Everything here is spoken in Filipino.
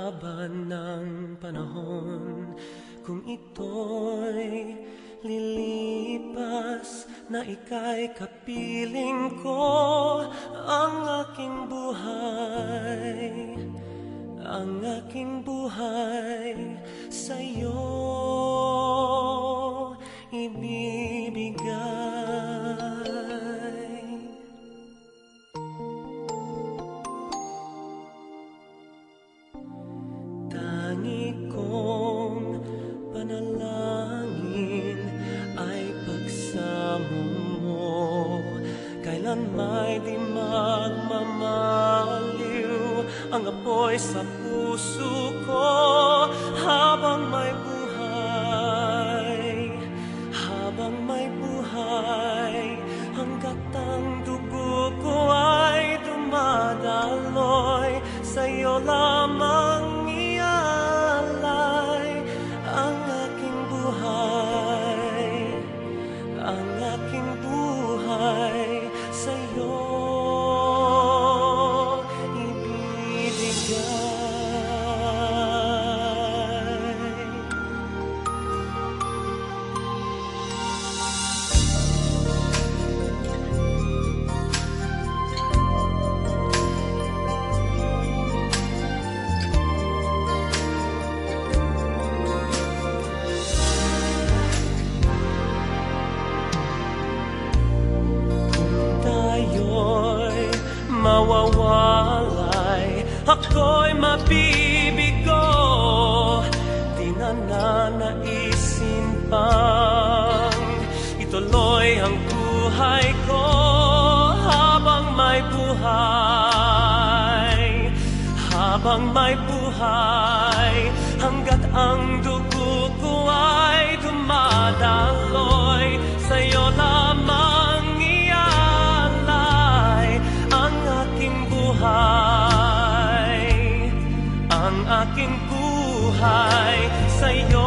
haba ng panahon, kung ito'y lilipas na ika'y kapiling ko, ang aking buhay sa'yo ibibigay. Tangi kong panalangin ay pagsamo mo, kailan may di magmamaliw ang apoy sa puso ko, habang may buhay, hanggat ang dugo ko ay dumadaloy, sa'yo lamang ialay ang aking buhay sa'yo ibibigay. Mawawalay, ako'y mabibigo, di na nanaisin pang ituloy ang buhay ko, habang may buhay, hanggat ang dugo ko ay dumadaloy, sa'yo lamang ang aking buhay sa'yo